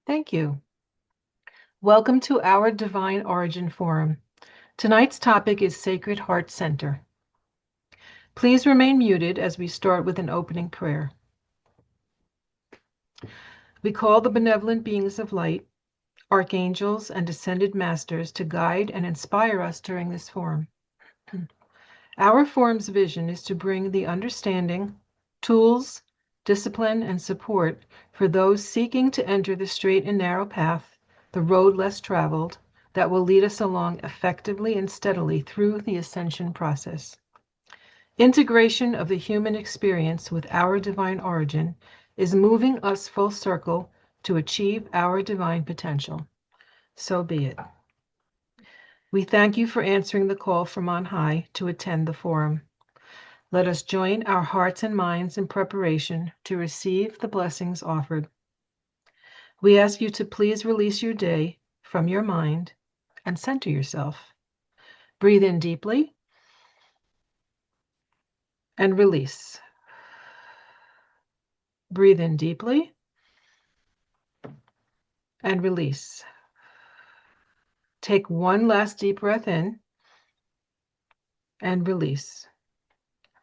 Thank you. Welcome to our Divine Origin Forum. Tonight's topic is Sacred Heart Center. Please remain muted as we start with an opening prayer. We call the benevolent beings of light, archangels, and ascended masters to guide and inspire us during this forum. Our forum's vision is to bring the understanding, tools, discipline, and support for those seeking to enter the straight and narrow path, the road less traveled, that will lead us along effectively and steadily through the ascension process. Integration of the human experience with our divine origin is moving us full circle to achieve our divine potential. So be it. We thank you for answering the call from on high to attend the forum. Let us join our hearts and minds in preparation to receive the blessings offered. We ask you to please release your day from your mind and center yourself. Breathe in deeply and release. Breathe in deeply and release. Take one last deep breath in and release.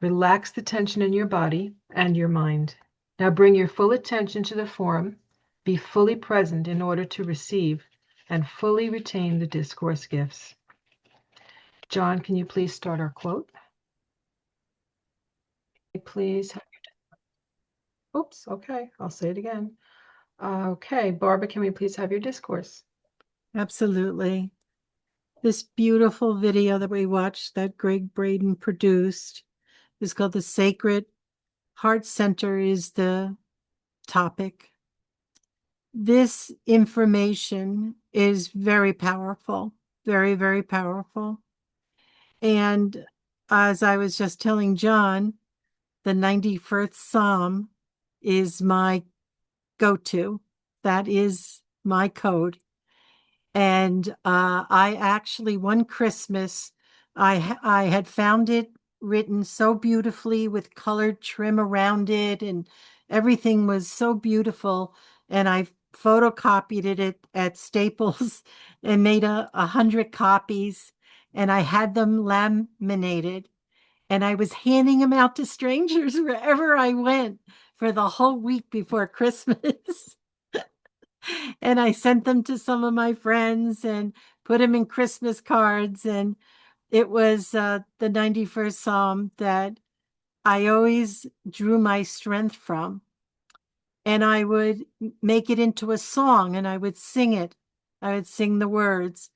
Relax the tension in your body and your mind. Now bring your full attention to the forum. Be fully present in order to receive and fully retain the discourse gifts. John, can you please start our quote? Please. Oops, okay, I'll say it again. Okay, Barbara, can we please have your discourse? Absolutely. This beautiful video that we watched that Gregg Braden produced is called The Sacred Heart Center is the topic. This information is very powerful, very, very powerful. And as I was just telling John, the 91st Psalm is my go-to. That is my code. And I actually, one Christmas, I had found it written so beautifully with colored trim around it, and everything was so beautiful. And I photocopied it at Staples and made 100 copies, and I had them laminated. And I was handing them out to strangers wherever I went for the whole week before Christmas. And I sent them to some of my friends and put them in Christmas cards. And it was the 91st Psalm that I always drew my strength from. And I would make it into a song and I would sing it. I would sing the words.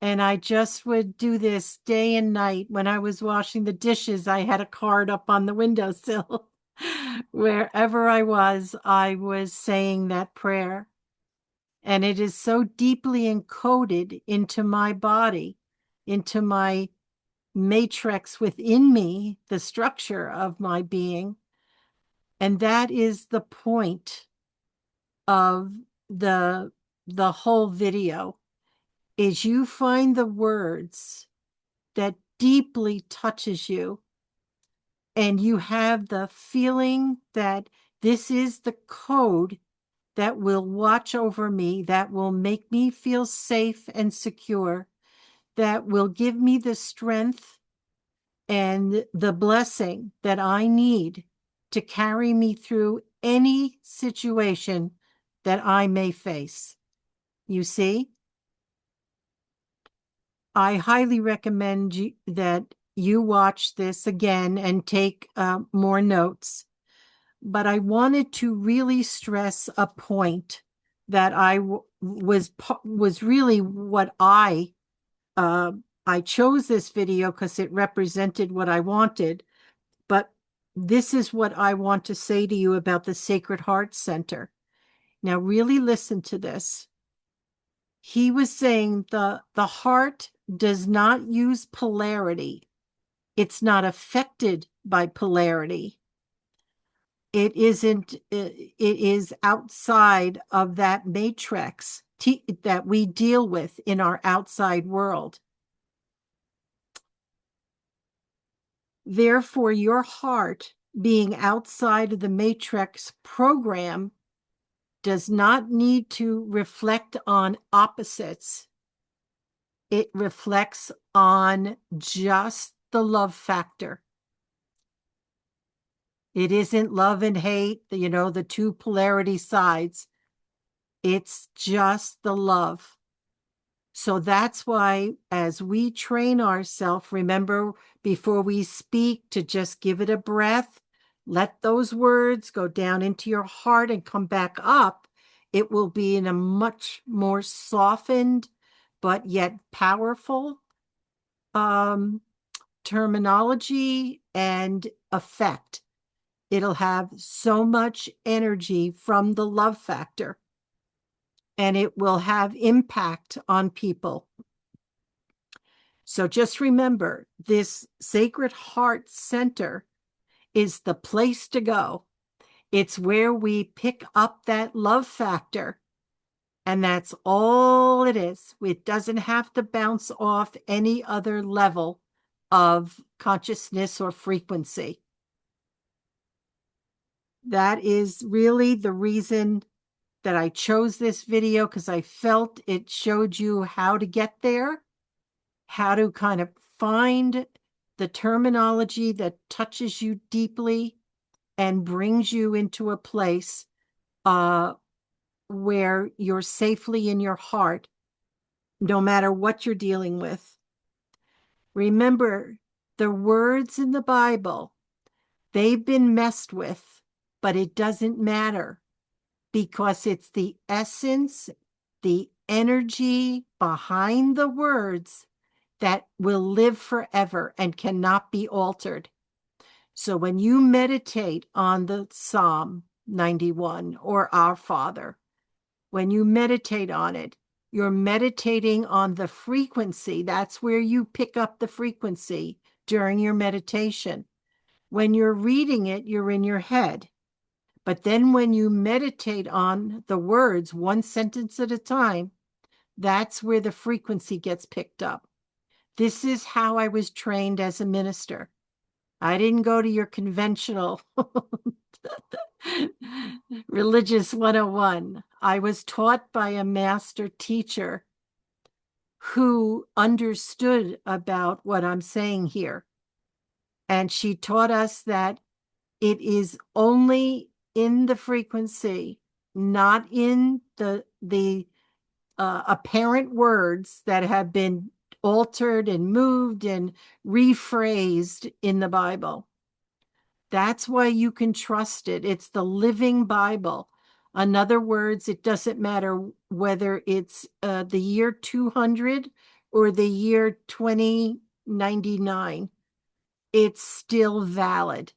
And I just would do this day and night. When I was washing the dishes, I had a card up on the windowsill. Wherever I was saying that prayer. And it is so deeply encoded into my body, into my matrix within me, the structure of my being. And that is the point of the whole video, is you find the words that deeply touches you, and you have the feeling that this is the code that will watch over me, that will make me feel safe and secure, that will give me the strength and the blessing that I need to carry me through any situation that I may face. You see? I highly recommend that you watch this again and take more notes. But I wanted to really stress a point that was really what I chose this video because it represented what I wanted. But this is what I want to say to you about the Sacred Heart Center. Now, really listen to this. He was saying the heart does not use polarity. It's not affected by polarity. It isn't, it is outside of that matrix that we deal with in our outside world. Therefore, your heart being outside of the matrix program does not need to reflect on opposites. It reflects on just the love factor. It isn't love and hate, the two polarity sides. It's just the love. So that's why, as we train ourselves, remember before we speak to just give it a breath, let those words go down into your heart and come back up. It will be in a much more softened, but yet powerful terminology and effect. It'll have so much energy from the love factor, and it will have impact on people. So just remember, this Sacred Heart Center is the place to go. It's where we pick up that love factor, and that's all it is. It doesn't have to bounce off any other level of consciousness or frequency. That is really the reason that I chose this video, because I felt it showed you how to get there, how to kind of find the terminology that touches you deeply and brings you into a place where you're safely in your heart, no matter what you're dealing with. Remember, the words in the Bible, they've been messed with, but it doesn't matter, because it's the essence, the energy behind the words that will live forever and cannot be altered. So when you meditate on the Psalm 91 or Our Father, when you meditate on it, you're meditating on the frequency. That's where you pick up the frequency during your meditation. When you're reading it, you're in your head. But then when you meditate on the words, one sentence at a time, that's where the frequency gets picked up. This is how I was trained as a minister. I didn't go to your conventional religious 101. I was taught by a master teacher who understood about what I'm saying here. And she taught us that it is only in the frequency, not in the apparent words that have been altered and moved and rephrased in the Bible. That's why you can trust it. It's the living Bible. In other words, it doesn't matter whether it's the year 200 or the year 2099. It's still valid,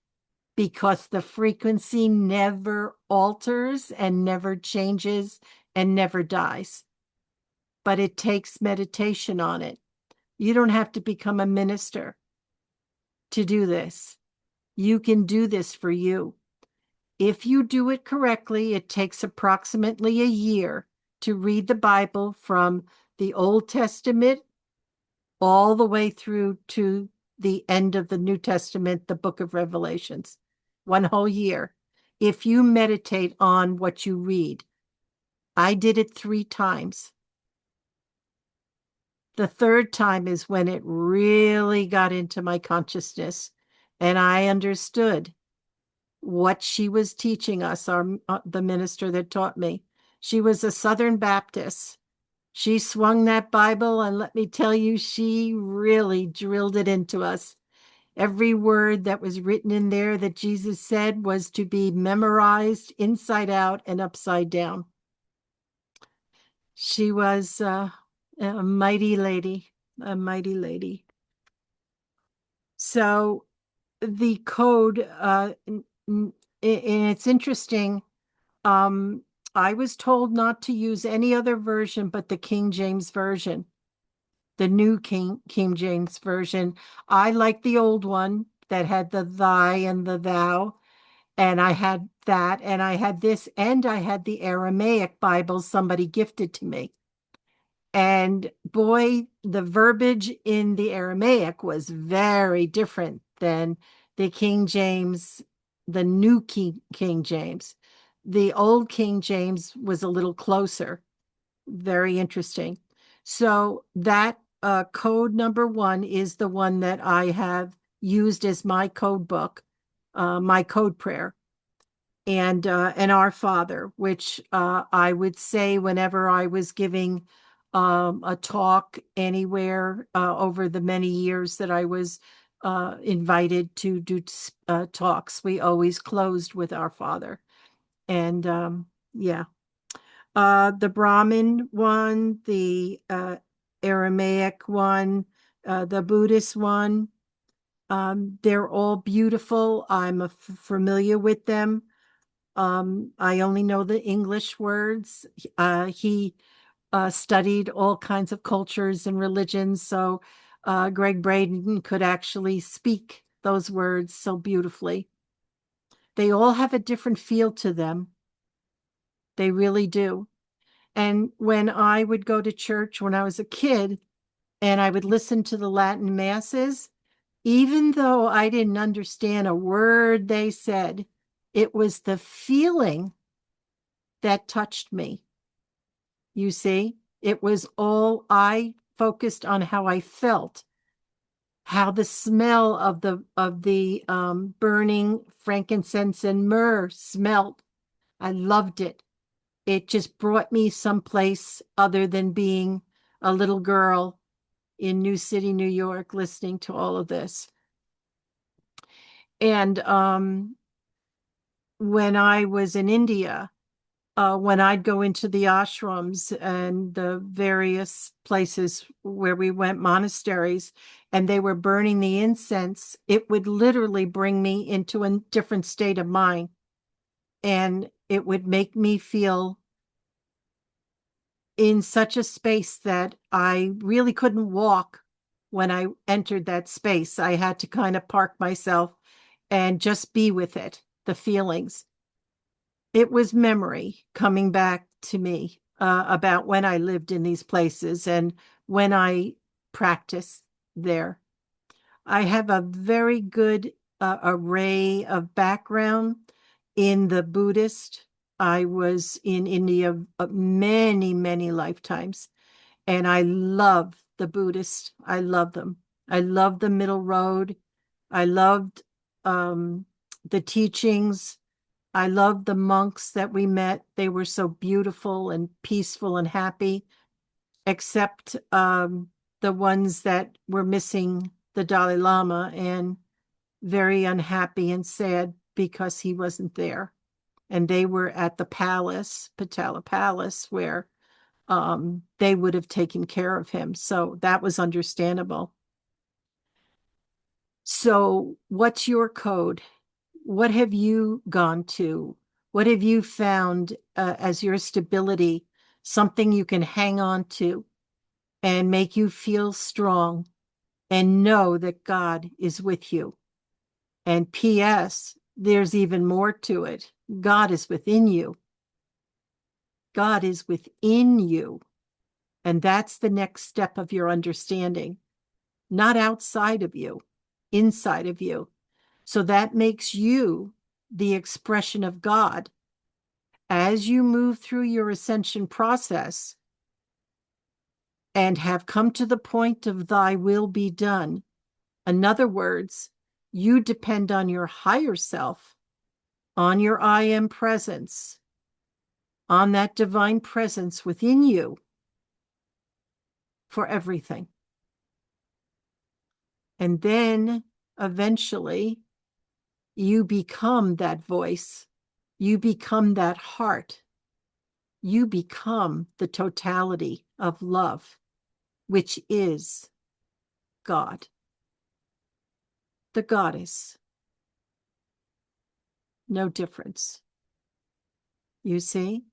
because the frequency never alters and never changes and never dies. But it takes meditation on it. You don't have to become a minister to do this. You can do this for you. If you do it correctly, it takes approximately a year to read the Bible from the Old Testament all the way through to the end of the New Testament, the book of Revelations. One whole year. If you meditate on what you read. I did it 3 times. The 3rd time is when it really got into my consciousness, and I understood what she was teaching us, the minister that taught me. She was a Southern Baptist. She swung that Bible, and let me tell you, she really drilled it into us. Every word that was written in there that Jesus said was to be memorized inside out and upside down. She was a mighty lady, a mighty lady. So the code, and it's interesting. I was told not to use any other version but the King James Version, the new King James Version. I like the old one that had the thy and the thou, and I had that, and I had this, and I had the Aramaic Bible somebody gifted to me. And boy, the verbiage in the Aramaic was very different than the King James, the new King James. The old King James was a little closer. Very interesting. So that code number 1 is the one that I have used as my code book, my code prayer, and Our Father, which I would say whenever I was giving a talk anywhere over the many years that I was invited to do talks. We always closed with Our Father. And yeah, the Brahmin one, the Aramaic one, the Buddhist one. They're all beautiful. I'm familiar with them. I only know the English words. He studied all kinds of cultures and religions, so Gregg Braden could actually speak those words so beautifully. They all have a different feel to them. They really do. And when I would go to church when I was a kid and I would listen to the Latin masses, even though I didn't understand a word they said, it was the feeling that touched me. You see, it was all I focused on how I felt, how the smell of the burning frankincense and myrrh smelt. I loved it. It just brought me someplace other than being a little girl in New City, New York, listening to all of this. And when I was in India, when I'd go into the ashrams and the various places where we went, monasteries, and they were burning the incense, it would literally bring me into a different state of mind. And it would make me feel in such a space that I really couldn't walk when I entered that space. I had to kind of park myself and just be with it, the feelings. It was memory coming back to me about when I lived in these places and when I practiced there. I have a very good array of background in the Buddhist. I was in India many, many lifetimes, and I love the Buddhist. I love them. I love the middle road. I loved the teachings. I loved the monks that we met. They were so beautiful and peaceful and happy, except the ones that were missing the Dalai Lama and very unhappy and sad because he wasn't there. And they were at the palace, Patala Palace, where they would have taken care of him. So that was understandable. So, what's your code? What have you gone to? What have you found as your stability, something you can hang on to and make you feel strong and know that God is with you? And P.S., there's even more to it. God is within you. God is within you. And that's the next step of your understanding, not outside of you, inside of you. So that makes you the expression of God. As you move through your ascension process and have come to the point of thy will be done, in other words, you depend on your higher self, on your I am presence, on that divine presence within you for everything. And then eventually you become that voice. You become that heart. You become the totality of love, which is God, the goddess. No difference. You see?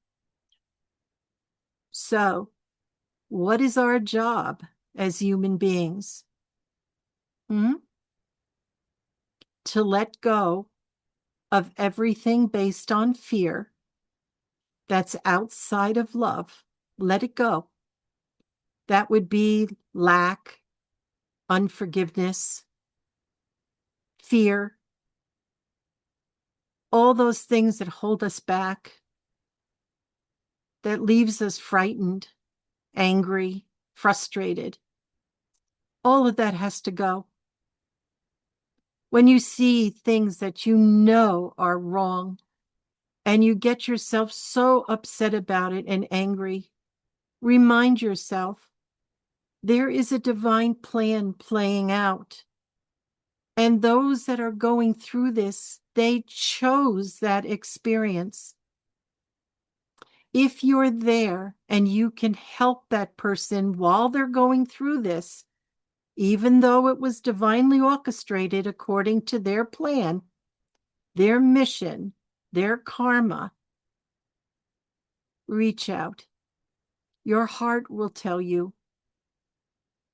So, what is our job as human beings? To let go of everything based on fear that's outside of love. Let it go. That would be lack, unforgiveness, fear, all those things that hold us back that leaves us frightened, angry, frustrated. All of that has to go. When you see things that you know are wrong and you get yourself so upset about it and angry, remind yourself there is a divine plan playing out. And those that are going through this, they chose that experience. If you're there and you can help that person while they're going through this, even though it was divinely orchestrated according to their plan, their mission, their karma, reach out. Your heart will tell you.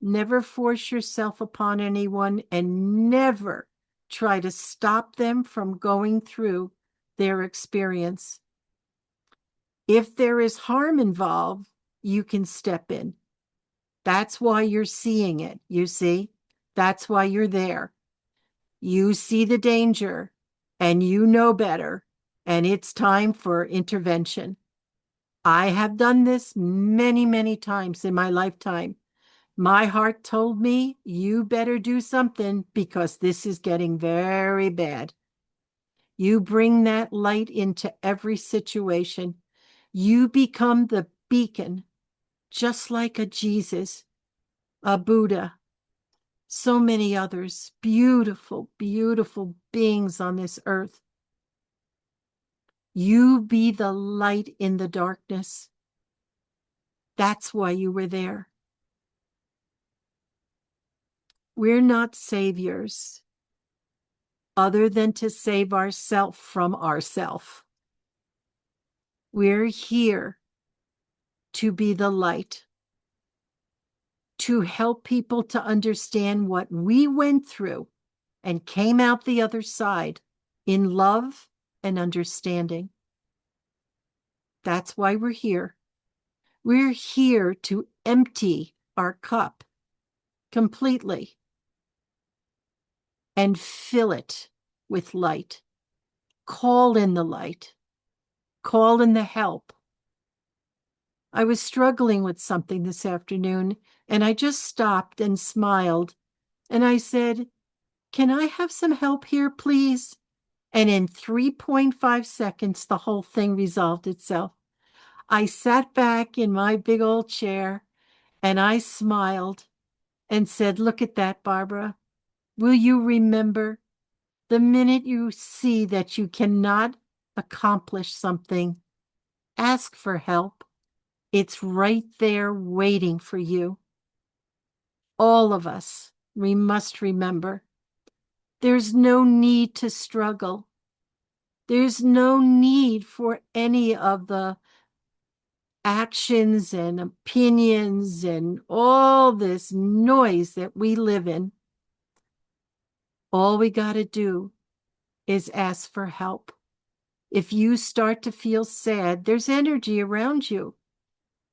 Never force yourself upon anyone and never try to stop them from going through their experience. If there is harm involved, you can step in. That's why you're seeing it, you see? That's why you're there. You see the danger and you know better, and it's time for intervention. I have done this many, many times in my lifetime. My heart told me, you better do something because this is getting very bad. You bring that light into every situation. You become the beacon, just like a Jesus, a Buddha, so many others, beautiful, beautiful beings on this earth. You be the light in the darkness. That's why you were there. We're not saviors other than to save ourselves from ourselves. We're here to be the light, to help people to understand what we went through and came out the other side in love and understanding. That's why we're here. We're here to empty our cup completely and fill it with light. Call in the light. Call in the help. I was struggling with something this afternoon, and I just stopped and smiled, and I said, "Can I have some help here, please?" And in 3.5 seconds, the whole thing resolved itself. I sat back in my big old chair, and I smiled and said, "Look at that, Barbara. Will you remember the minute you see that you cannot accomplish something, ask for help. It's right there waiting for you." All of us, we must remember, there's no need to struggle. There's no need for any of the actions and opinions and all this noise that we live in. All we got to do is ask for help. If you start to feel sad, there's energy around you.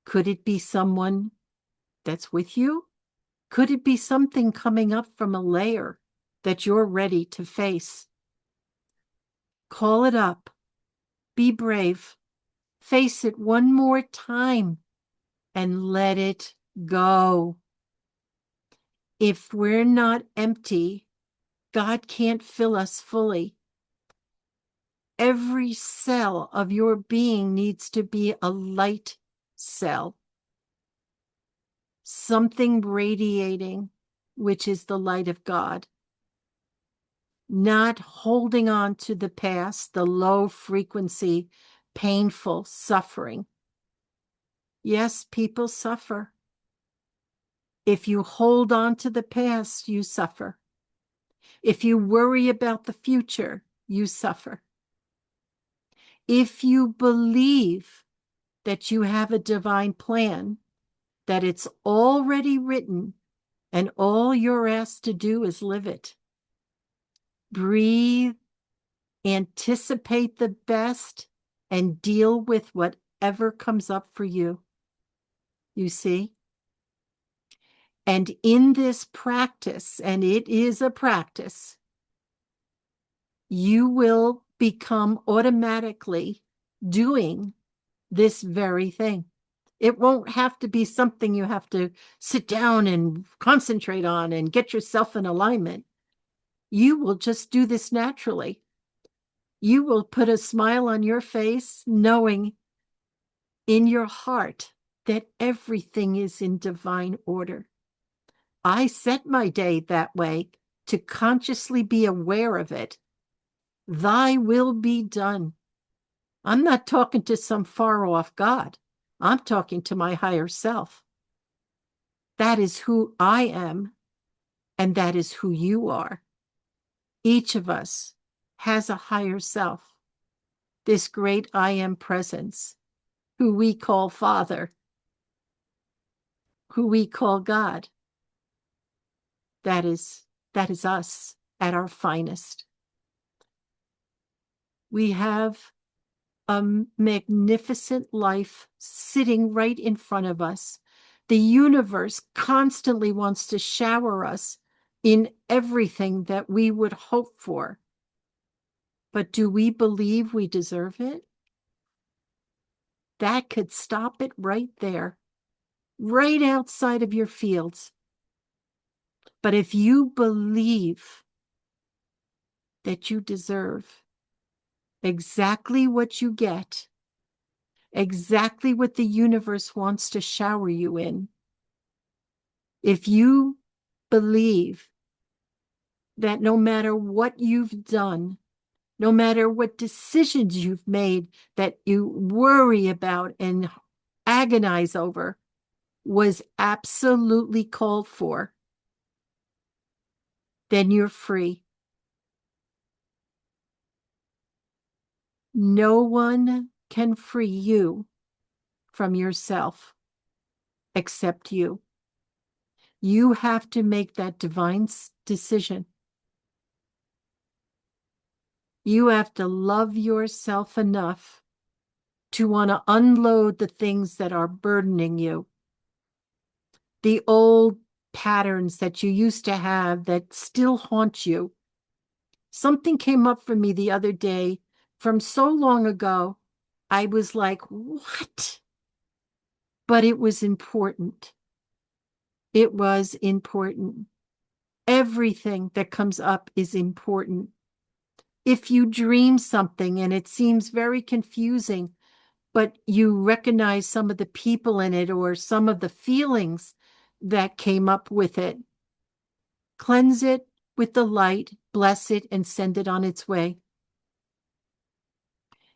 Could it be someone that's with you? Could it be something coming up from a layer that you're ready to face? Call it up. Be brave. Face it one more time and let it go. If we're not empty, God can't fill us fully. Every cell of your being needs to be a light cell, something radiating, which is the light of God. Not holding on to the past, the low frequency, painful suffering. Yes, people suffer. If you hold on to the past, you suffer. If you worry about the future, you suffer. If you believe that you have a divine plan, that it's already written, and all you're asked to do is live it. Breathe, anticipate the best, and deal with whatever comes up for you. You see? And in this practice, and it is a practice, you will become automatically doing this very thing. It won't have to be something you have to sit down and concentrate on and get yourself in alignment. You will just do this naturally. You will put a smile on your face, knowing in your heart that everything is in divine order. I set my day that way to consciously be aware of it. Thy will be done. I'm not talking to some far off God. I'm talking to my higher self. That is who I am, and that is who you are. Each of us has a higher self, this great I am presence, who we call Father, who we call God. That is us at our finest. We have a magnificent life sitting right in front of us. The universe constantly wants to shower us in everything that we would hope for. But do we believe we deserve it? That could stop it right there, right outside of your fields. But if you believe that you deserve exactly what you get, exactly what the universe wants to shower you in, if you believe that no matter what you've done, no matter what decisions you've made that you worry about and agonize over was absolutely called for, then you're free. No one can free you from yourself except you. You have to make that divine decision. You have to love yourself enough to want to unload the things that are burdening you, the old patterns that you used to have that still haunt you. Something came up for me the other day from so long ago. I was like, what? But it was important. It was important. Everything that comes up is important. If you dream something and it seems very confusing, but you recognize some of the people in it or some of the feelings that came up with it, cleanse it with the light, bless it, and send it on its way.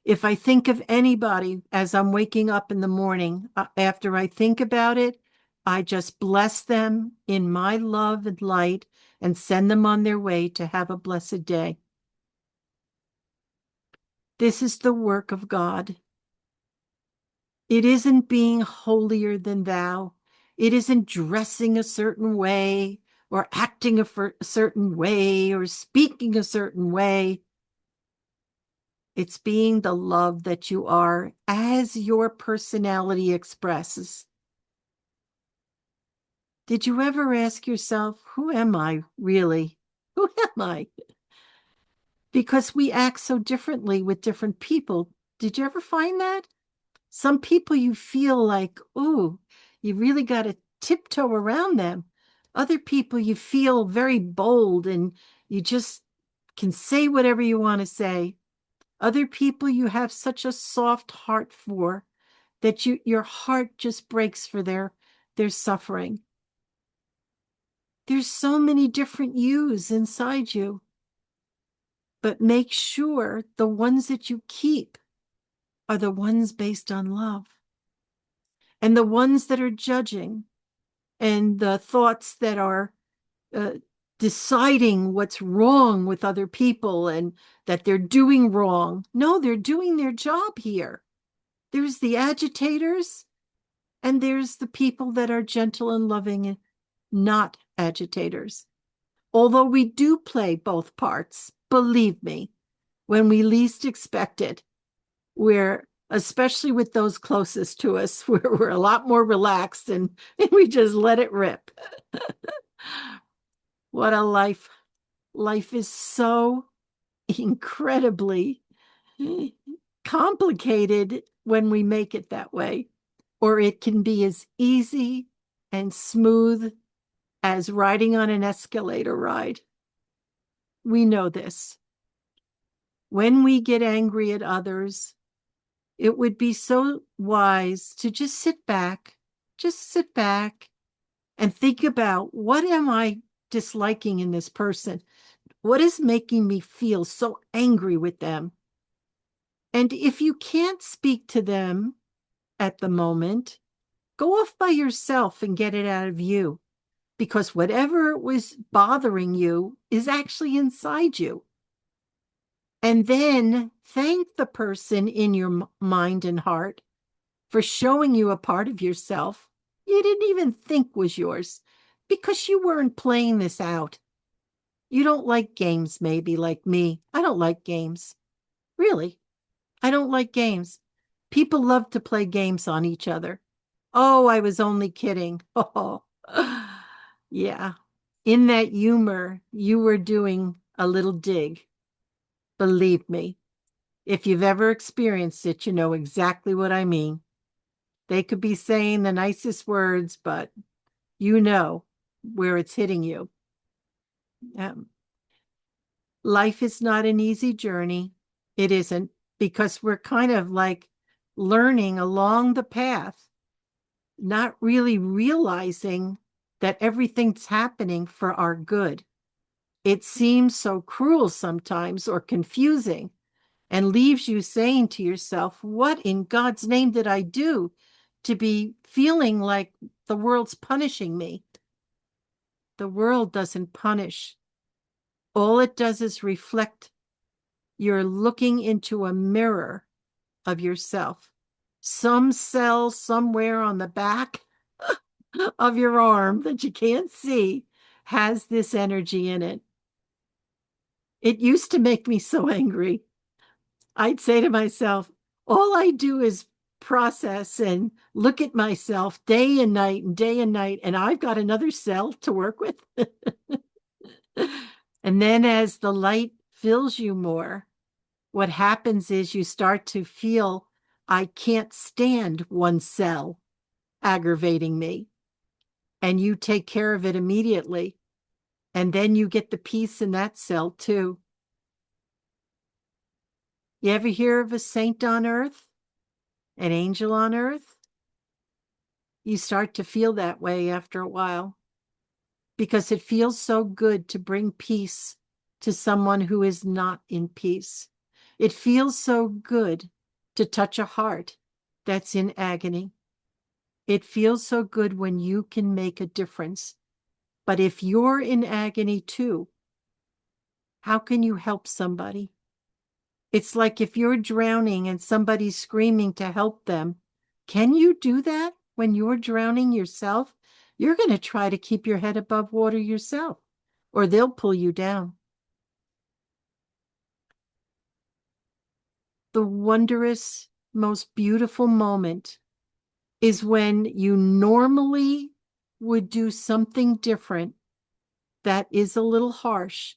If I think of anybody as I'm waking up in the morning, after I think about it, I just bless them in my love and light and send them on their way to have a blessed day. This is the work of God. It isn't being holier than thou. It isn't dressing a certain way or acting a certain way or speaking a certain way. It's being the love that you are as your personality expresses. Did you ever ask yourself, who am I really? Who am I? Because we act so differently with different people. Did you ever find that? Some people you feel like, ooh, you really got to tiptoe around them. Other people you feel very bold and you just can say whatever you want to say. Other people you have such a soft heart for that your heart just breaks for their suffering. There's so many different yous inside you. But make sure the ones that you keep are the ones based on love. And the ones that are judging and the thoughts that are uh, deciding what's wrong with other people and that they're doing wrong. No, they're doing their job here. There's the agitators and there's the people that are gentle and loving and not agitators. Although we do play both parts, believe me, when we least expect it, we're, especially with those closest to us, we're a lot more relaxed and we just let it rip. What a life. Life is so incredibly complicated when we make it that way, or it can be as easy and smooth as riding on an escalator ride. We know this. When we get angry at others, it would be so wise to just sit back and think about, what am I disliking in this person? What is making me feel so angry with them? And if you can't speak to them at the moment, go off by yourself and get it out of you, because whatever was bothering you is actually inside you. And then thank the person in your mind and heart for showing you a part of yourself you didn't even think was yours, because you weren't playing this out. You don't like games, maybe, like me. I don't like games. Really, I don't like games. People love to play games on each other. Oh, I was only kidding. Oh, yeah. In that humor, you were doing a little dig. Believe me, if you've ever experienced it, you know exactly what I mean. They could be saying the nicest words, but you know where it's hitting you. Um, Life is not an easy journey. It isn't, because we're kind of like learning along the path, not really realizing that everything's happening for our good. It seems so cruel sometimes, or confusing, and leaves you saying to yourself, what in God's name did I do to be feeling like the world's punishing me? The world doesn't punish. All it does is reflect. You're looking into a mirror of yourself. Some cell somewhere on the back of your arm that you can't see has this energy in it. It used to make me so angry. I'd say to myself, all I do is process and look at myself day and night and day and night, and I've got another cell to work with. And then as the light fills you more, what happens is you start to feel, I can't stand one cell aggravating me. And you take care of it immediately. And then you get the peace in that cell too. You ever hear of a saint on earth? An angel on earth? You start to feel that way after a while, because it feels so good to bring peace to someone who is not in peace. It feels so good to touch a heart that's in agony. It feels so good when you can make a difference. But if you're in agony too, how can you help somebody? It's like if you're drowning and somebody's screaming to help them. Can you do that when you're drowning yourself? You're going to try to keep your head above water yourself, or they'll pull you down. The wondrous, most beautiful moment is when you normally would do something different that is a little harsh,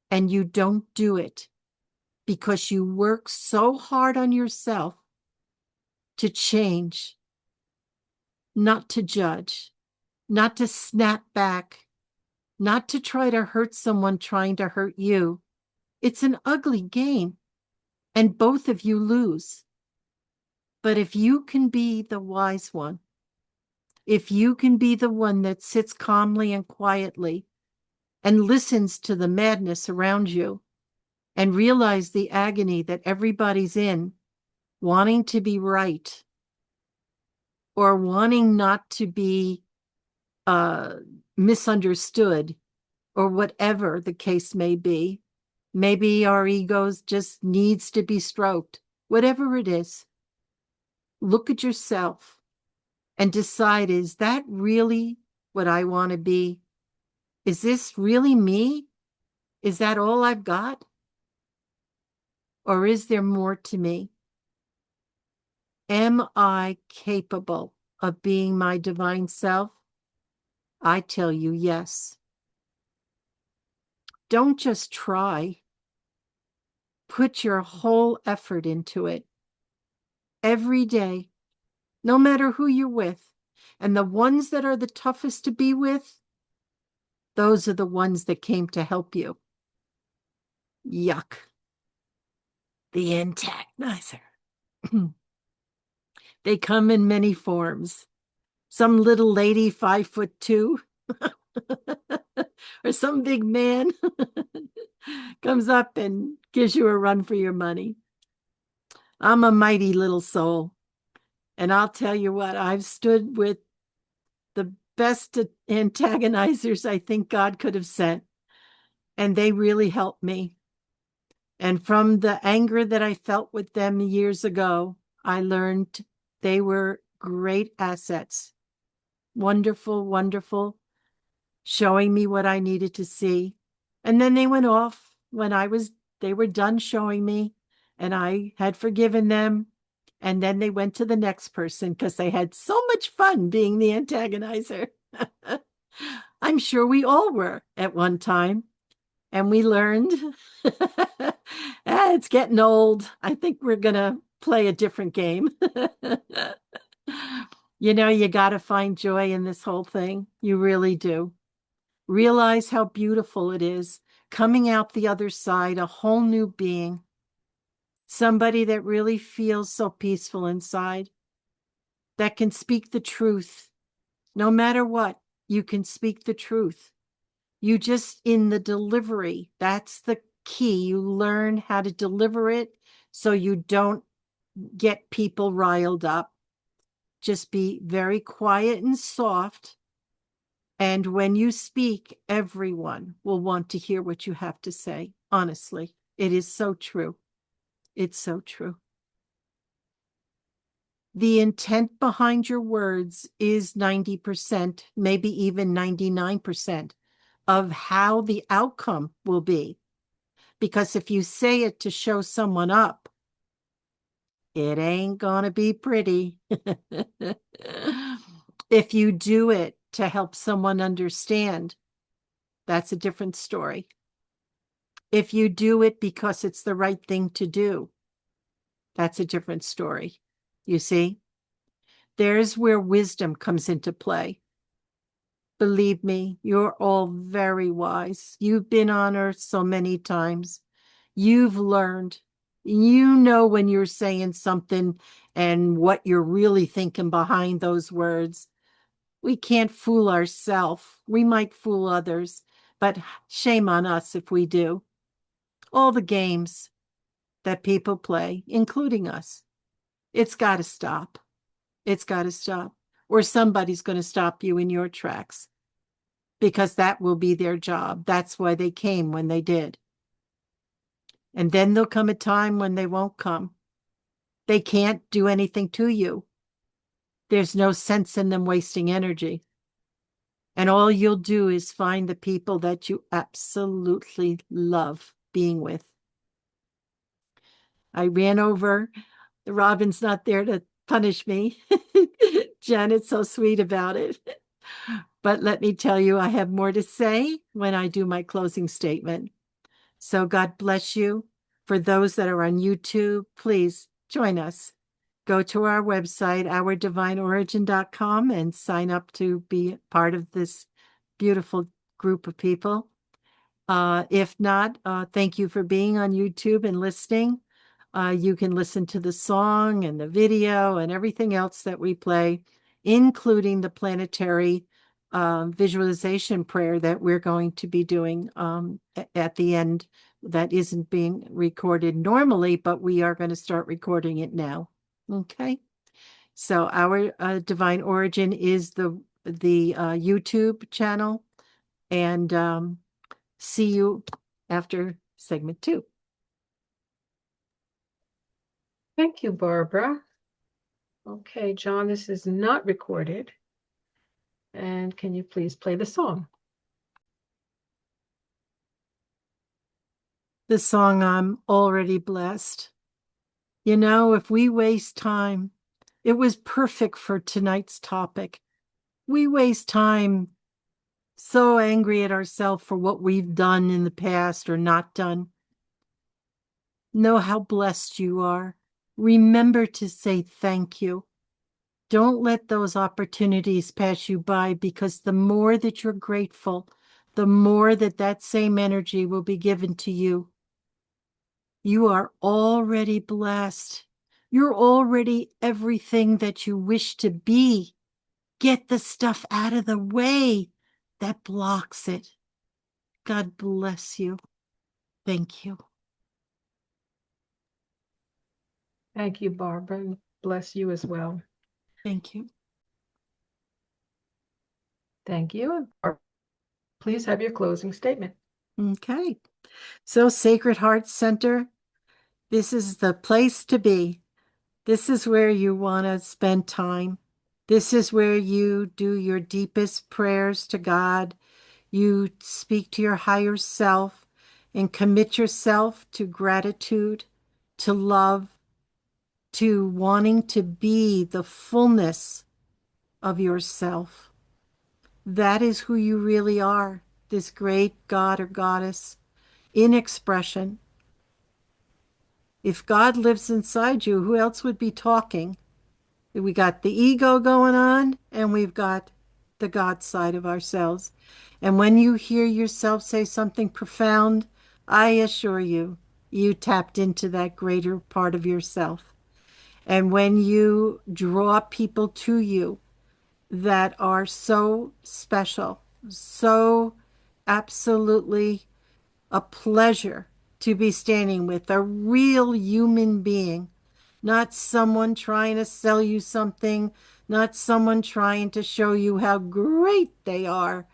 and you don't do it because you work so hard on yourself to change, not to judge, not to snap back, not to try to hurt someone trying to hurt you. It's an ugly game, and both of you lose. But if you can be the wise one, if you can be the one that sits calmly and quietly and listens to the madness around you and realize the agony that everybody's in, wanting to be right or wanting not to be misunderstood, or whatever the case may be. Maybe our egos just needs to be stroked. Whatever it is, look at yourself and decide, is that really what I want to be? Is this really me? Is that all I've got? Or is there more to me? Am I capable of being my divine self? I tell you, yes. Don't just try. Put your whole effort into it. every day, no matter who you're with. And the ones that are the toughest to be with, those are the ones that came to help you. Yuck. The antagonizer. They come in many forms. Some little lady 5'2" or some big man comes up and gives you a run for your money. I'm a mighty little soul. And I'll tell you what, I've stood with the best antagonizers I think God could have sent. And they really helped me. And from the anger that I felt with them years ago, I learned they were great assets. Wonderful, wonderful, showing me what I needed to see. And then they went off when they were done showing me, and I had forgiven them. And then they went to the next person because they had so much fun being the antagonizer. I'm sure we all were at one time. And we learned, it's getting old. I think we're going to play a different game. You got to find joy in this whole thing. You really do. Realize how beautiful it is coming out the other side, a whole new being. Somebody that really feels so peaceful inside, that can speak the truth. No matter what, you can speak the truth. You just, in the delivery, that's the key. You learn how to deliver it so you don't get people riled up. Just be very quiet and soft. And when you speak, everyone will want to hear what you have to say. Honestly, it is so true. It's so true. The intent behind your words is 90%, maybe even 99% of how the outcome will be. Because if you say it to show someone up, it ain't gonna be pretty. If you do it to help someone understand, that's a different story. If you do it because it's the right thing to do, that's a different story. You see, there's where wisdom comes into play. Believe me, you're all very wise. You've been on earth so many times. You've learned. You know when you're saying something and what you're really thinking behind those words. We can't fool ourselves. We might fool others, but shame on us if we do. All the games that people play, including us, it's got to stop. It's got to stop. Or somebody's going to stop you in your tracks, because that will be their job. That's why they came when they did. And then there'll come a time when they won't come. They can't do anything to you. There's no sense in them wasting energy. And all you'll do is find the people that you absolutely love being with. I ran over. Robin's not there to punish me. Janet's so sweet about it. But let me tell you, I have more to say when I do my closing statement. So God bless you. For those that are on YouTube, please join us. Go to our website, ourdivineorigin.com, and sign up to be part of this beautiful group of people. If not, thank you for being on YouTube and listening. You can listen to the song and the video and everything else that we play, including the planetary visualization prayer that we're going to be doing at the end. That isn't being recorded normally, but we are going to start recording it now. Okay. So our Divine Origin is the YouTube channel, and see you after segment 2. Thank you, Barbara. Okay, John, this is not recorded. And can you please play the song? The song, I'm Already Blessed. If we waste time, it was perfect for tonight's topic. We waste time so angry at ourselves for what we've done in the past or not done. Know how blessed you are. Remember to say thank you. Don't let those opportunities pass you by, because the more that you're grateful, the more that that same energy will be given to you. You are already blessed. You're already everything that you wish to be. Get the stuff out of the way that blocks it. God bless you. Thank you. Thank you, Barbara. Bless you as well. Thank you. Thank you. Please have your closing statement. Okay. So, Sacred Heart Center, this is the place to be. This is where you want to spend time. This is where you do your deepest prayers to God. You speak to your higher self and commit yourself to gratitude, to love, to wanting to be the fullness of yourself. That is who you really are, this great God or goddess in expression. If God lives inside you, who else would be talking? We got the ego going on, and we've got the God side of ourselves. And when you hear yourself say something profound, I assure you, you tapped into that greater part of yourself. And when you draw people to you that are so special, so absolutely a pleasure to be standing with, a real human being, not someone trying to sell you something, not someone trying to show you how great they are,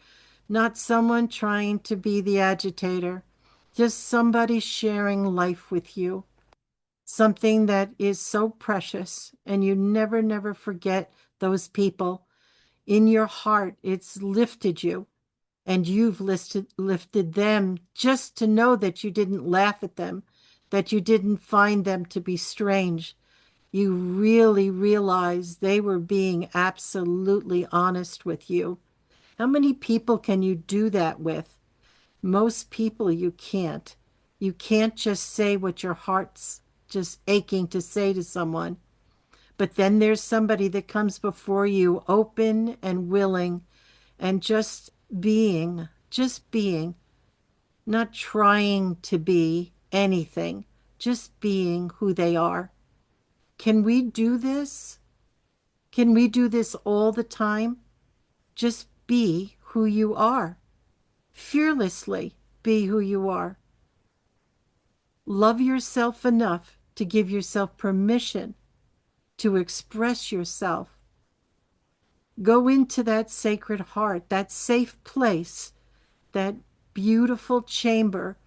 not someone trying to be the agitator, just somebody sharing life with you, something that is so precious, and you never, never forget those people. In your heart, it's lifted you, and you've lifted them, just to know that you didn't laugh at them, that you didn't find them to be strange. You really realize they were being absolutely honest with you. How many people can you do that with? Most people you can't. You can't just say what your heart's just aching to say to someone. But then there's somebody that comes before you open and willing and just being, not trying to be anything, just being who they are. Can we do this? Can we do this all the time? Just be who you are. Fearlessly be who you are. Love yourself enough to give yourself permission to express yourself. Go into that sacred heart, that safe place, that beautiful chamber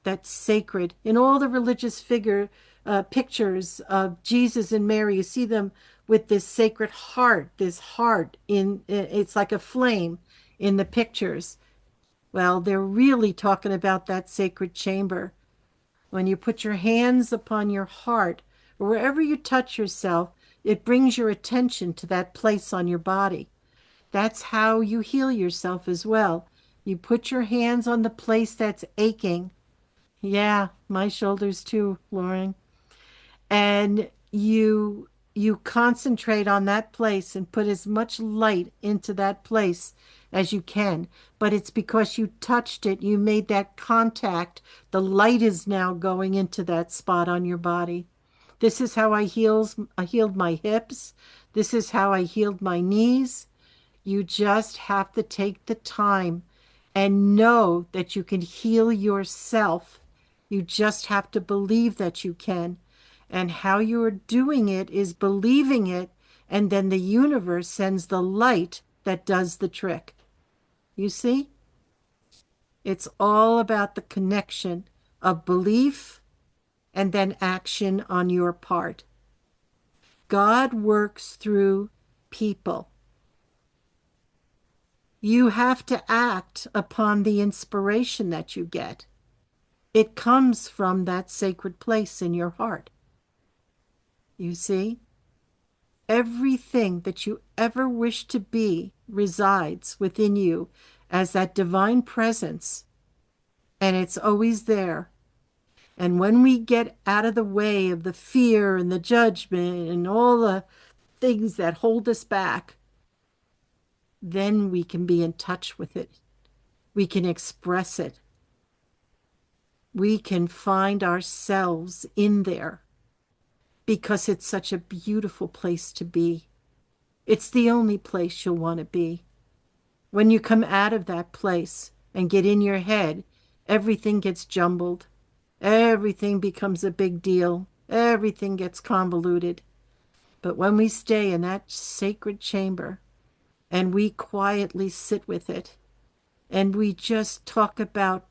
that's sacred. In all the religious pictures of Jesus and Mary, you see them with this sacred heart, this heart it's like a flame in the pictures. Well, they're really talking about that sacred chamber. When you put your hands upon your heart, or wherever you touch yourself, it brings your attention to that place on your body. That's how you heal yourself as well. You put your hands on the place that's aching. Yeah, my shoulders too, Lauren. And you concentrate on that place and put as much light into that place as you can. But it's because you touched it, you made that contact. The light is now going into that spot on your body. This is how I healed my hips. This is how I healed my knees. You just have to take the time and know that you can heal yourself. You just have to believe that you can. And how you're doing it is believing it, and then the universe sends the light that does the trick. You see? It's all about the connection of belief and then action on your part. God works through people. You have to act upon the inspiration that you get. It comes from that sacred place in your heart. You see, everything that you ever wish to be resides within you as that divine presence, and it's always there. And when we get out of the way of the fear and the judgment and all the things that hold us back, then we can be in touch with it. We can express it. We can find ourselves in there because it's such a beautiful place to be. It's the only place you'll want to be. When you come out of that place and get in your head, everything gets jumbled. Everything becomes a big deal. Everything gets convoluted. But when we stay in that sacred chamber and we quietly sit with it and we just talk about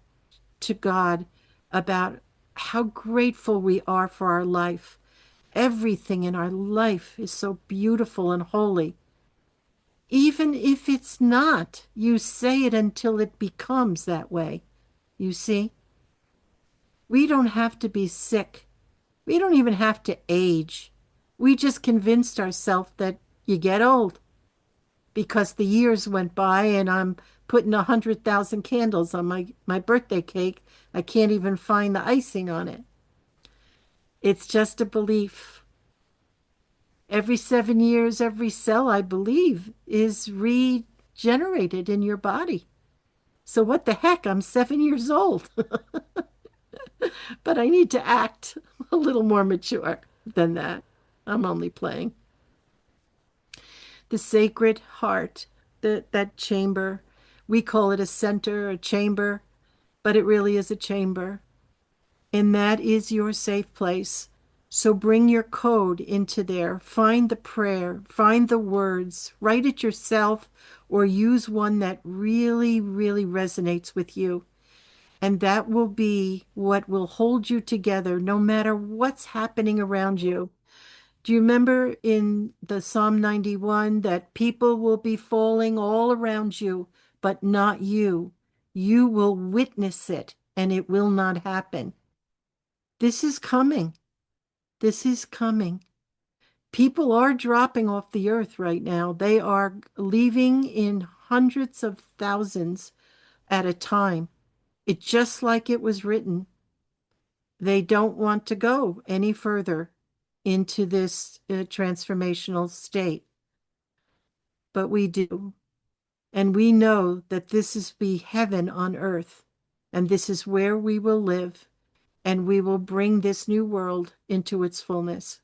to God about how grateful we are for our life. Everything in our life is so beautiful and holy. Even if it's not, you say it until it becomes that way. You see, we don't have to be sick. We don't even have to age. We just convinced ourselves that you get old because the years went by and I'm putting 100,000 candles on my birthday cake. I can't even find the icing on it. It's just a belief. Every 7 years, every cell, I believe, is regenerated in your body. So what the heck? I'm 7 years old, but I need to act a little more mature than that. I'm only playing. The Sacred Heart, that chamber, we call it a center, a chamber, but it really is a chamber. And that is your safe place. So bring your code into there. Find the prayer, find the words, write it yourself, or use one that really, really resonates with you. And that will be what will hold you together no matter what's happening around you. Do you remember in the Psalm 91 that people will be falling all around you, but not you? You will witness it and it will not happen. This is coming. This is coming. People are dropping off the earth right now. They are leaving in hundreds of thousands at a time. It's just like it was written. They don't want to go any further into this transformational state, but we do. And we know that this is be heaven on earth, and this is where we will live, and we will bring this new world into its fullness.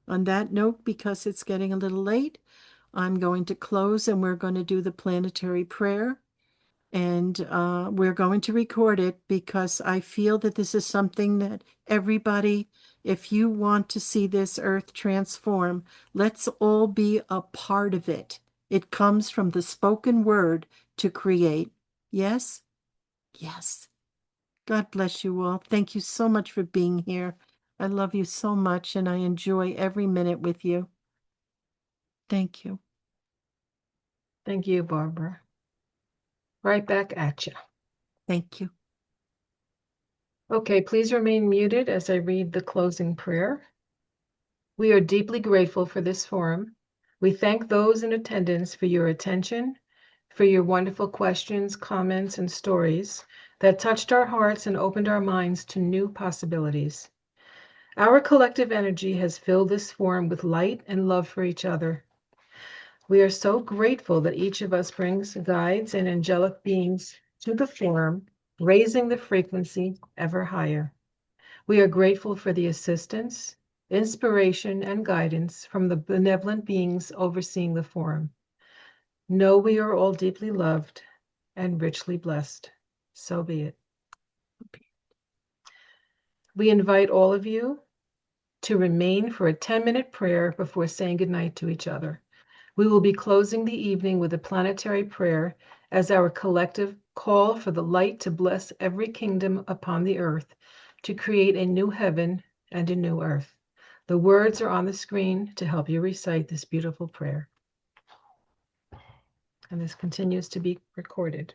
On that note, because it's getting a little late, I'm going to close and we're going to do the planetary prayer. And we're going to record it because I feel that this is something that everybody, if you want to see this earth transform, let's all be a part of it. It comes from the spoken word to create. Yes? Yes. God bless you all. Thank you so much for being here. I love you so much and I enjoy every minute with you. Thank you. Thank you, Barbara. Right back at you. Thank you. Okay, please remain muted as I read the closing prayer. We are deeply grateful for this forum. We thank those in attendance for your attention, for your wonderful questions, comments, and stories that touched our hearts and opened our minds to new possibilities. Our collective energy has filled this forum with light and love for each other. We are so grateful that each of us brings guides and angelic beings to the forum, raising the frequency ever higher. We are grateful for the assistance, inspiration, and guidance from the benevolent beings overseeing the forum. Know we are all deeply loved and richly blessed. So be it. We invite all of you to remain for a 10-minute prayer before saying goodnight to each other. We will be closing the evening with a planetary prayer as our collective call for the light to bless every kingdom upon the earth, to create a new heaven and a new earth. The words are on the screen to help you recite this beautiful prayer. And this continues to be recorded.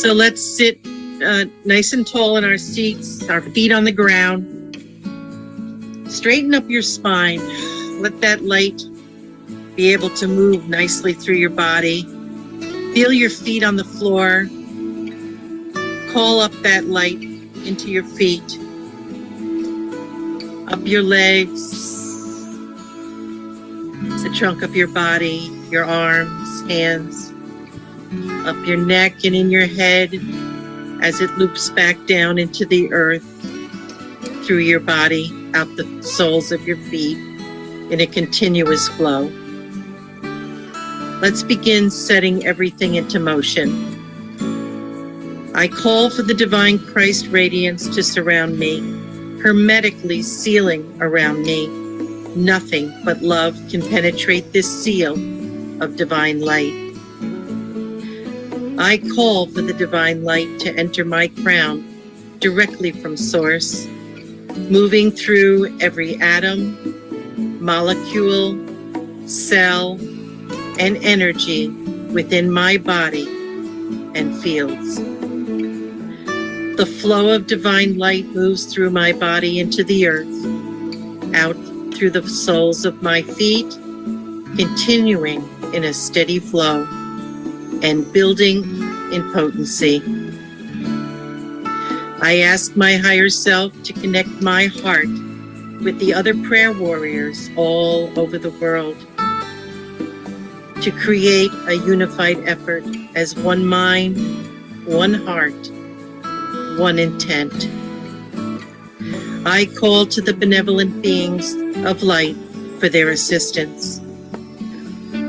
So let's sit nice and tall in our seats, our feet on the ground. Straighten up your spine. Let that light be able to move nicely through your body. Feel your feet on the floor. Call up that light into your feet, up your legs, the trunk of your body, your arms, hands, up your neck and in your head as it loops back down into the earth, through your body, out the soles of your feet in a continuous flow. Let's begin setting everything into motion. I call for the divine Christ radiance to surround me, hermetically sealing around me. Nothing but love can penetrate this seal of divine light. I call for the divine light to enter my crown directly from source, moving through every atom, molecule, cell, and energy within my body and fields. The flow of divine light moves through my body into the earth, out through the soles of my feet, continuing in a steady flow and building in potency. I ask my higher self to connect my heart with the other prayer warriors all over the world, to create a unified effort as one mind, one heart, one intent. I call to the benevolent beings of light for their assistance.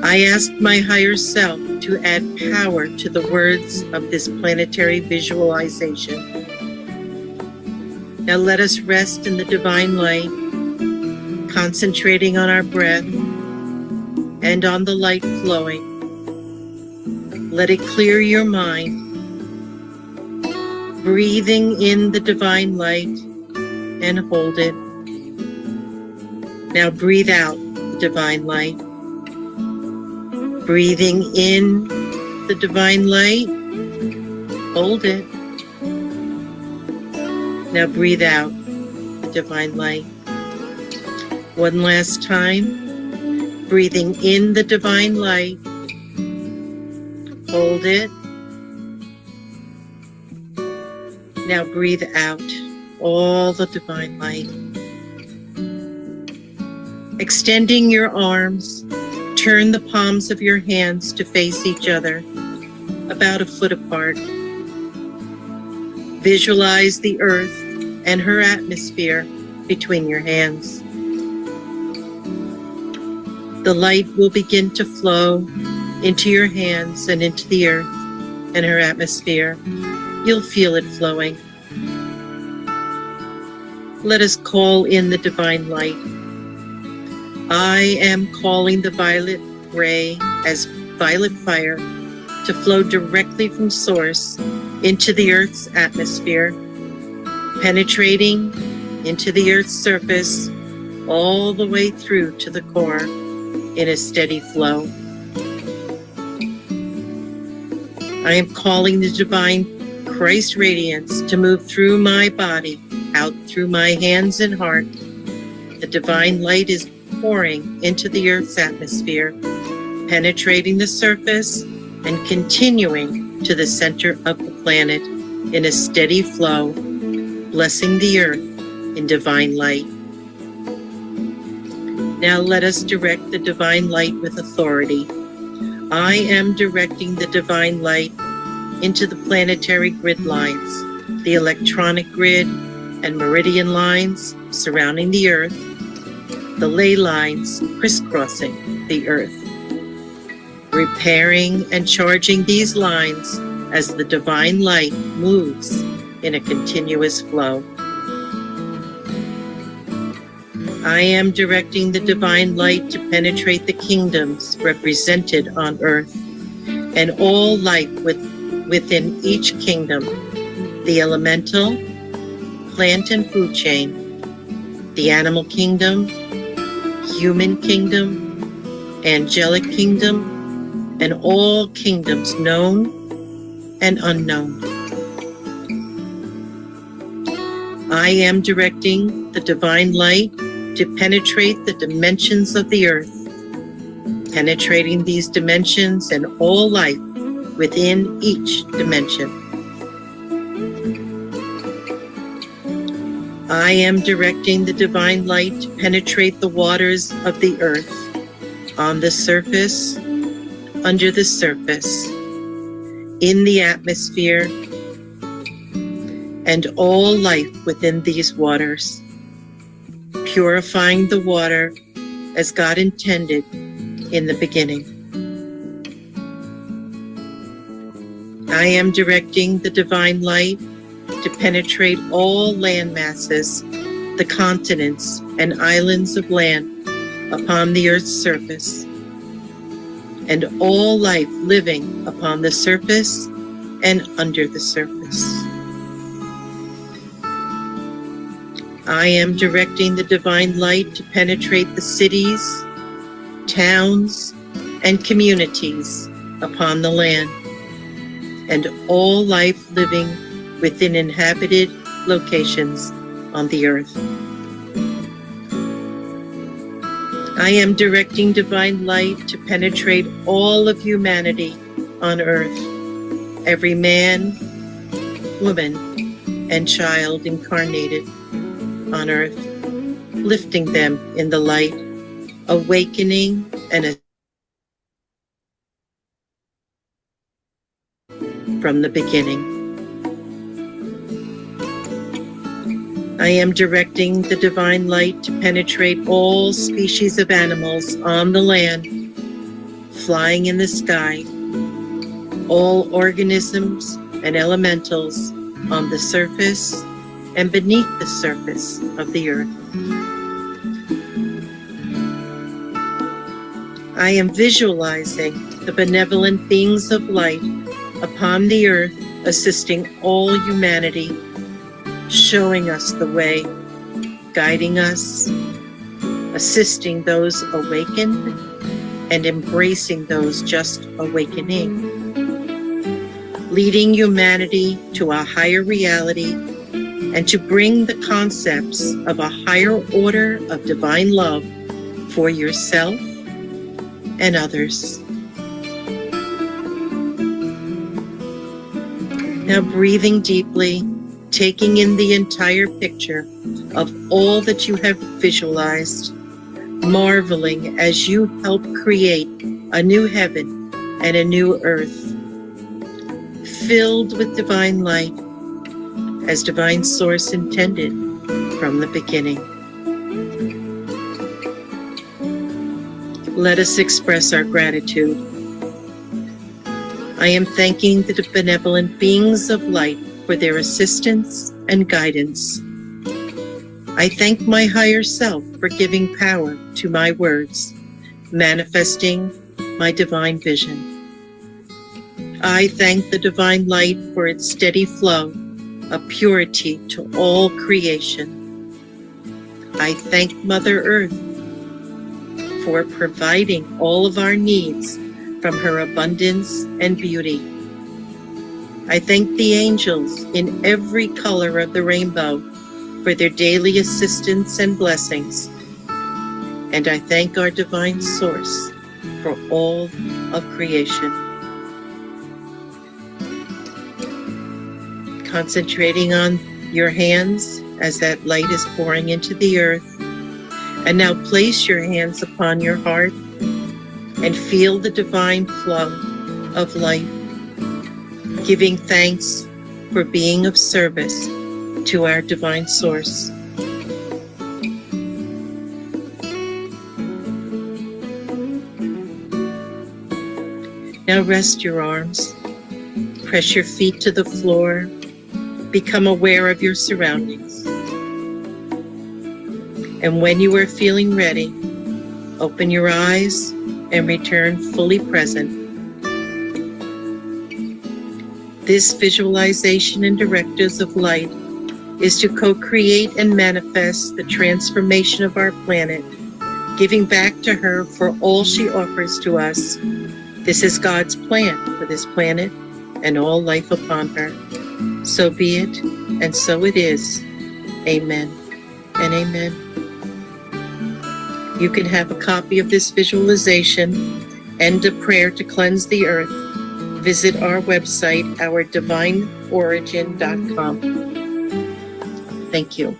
I ask my higher self to add power to the words of this planetary visualization. Now let us rest in the divine light, concentrating on our breath and on the light flowing. Let it clear your mind, breathing in the divine light and hold it. Now breathe out the divine light. Breathing in the divine light, hold it. Now breathe out the divine light. One last time, breathing in the divine light, hold it. Now breathe out all the divine light. Extending your arms, turn the palms of your hands to face each other, about a foot apart. Visualize the earth and her atmosphere between your hands. The light will begin to flow into your hands and into the earth and her atmosphere. You'll feel it flowing. Let us call in the divine light. I am calling the violet ray as violet fire to flow directly from source into the earth's atmosphere, penetrating into the earth's surface all the way through to the core in a steady flow. I am calling the divine Christ radiance to move through my body, out through my hands and heart. The divine light is pouring into the earth's atmosphere, penetrating the surface and continuing to the center of the planet in a steady flow, blessing the earth in divine light. Now let us direct the divine light with authority. I am directing the divine light into the planetary grid lines, the electronic grid and meridian lines surrounding the earth, the ley lines crisscrossing the earth, repairing and charging these lines as the divine light moves in a continuous flow. I am directing the divine light to penetrate the kingdoms represented on earth and all life within each kingdom, the elemental, plant and food chain, the animal kingdom, human kingdom, angelic kingdom, and all kingdoms known and unknown. I am directing the divine light to penetrate the dimensions of the earth, penetrating these dimensions and all life within each dimension. I am directing the divine light to penetrate the waters of the earth, on the surface, under the surface, in the atmosphere, and all life within these waters, purifying the water as God intended in the beginning. I am directing the divine light to penetrate all land masses, the continents and islands of land upon the earth's surface, and all life living upon the surface and under the surface. I am directing the divine light to penetrate the cities, towns, and communities upon the land, and all life living within inhabited locations on the earth. I am directing divine light to penetrate all of humanity on earth, every man, woman, and child incarnated on earth, lifting them in the light, awakening and from the beginning. I am directing the divine light to penetrate all species of animals on the land, flying in the sky, all organisms and elementals on the surface and beneath the surface of the earth. I am visualizing the benevolent beings of light upon the earth, assisting all humanity, showing us the way, guiding us, assisting those awakened, and embracing those just awakening, leading humanity to a higher reality and to bring the concepts of a higher order of divine love for yourself and others. Now breathing deeply, taking in the entire picture of all that you have visualized, marveling as you help create a new heaven and a new earth, filled with divine light, as divine source intended from the beginning. Let us express our gratitude. I am thanking the benevolent beings of light for their assistance and guidance. I thank my higher self for giving power to my words, manifesting my divine vision. I thank the divine light for its steady flow of purity to all creation. I thank Mother Earth for providing all of our needs from her abundance and beauty. I thank the angels in every color of the rainbow for their daily assistance and blessings. And I thank our divine source for all of creation. Concentrating on your hands as that light is pouring into the earth. And now place your hands upon your heart and feel the divine flow of light, giving thanks for being of service to our divine source. Now rest your arms, press your feet to the floor, become aware of your surroundings. And when you are feeling ready, open your eyes and return fully present. This visualization and directives of light is to co-create and manifest the transformation of our planet, giving back to her for all she offers to us. This is God's plan for this planet and all life upon her. So be it, and so it is. Amen and amen. You can have a copy of this visualization and a prayer to cleanse the earth. Visit our website, ourdivineorigin.com. Thank you.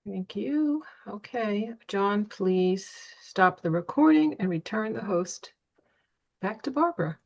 Thank you. Okay, John, please stop the recording and return the host back to Barbara.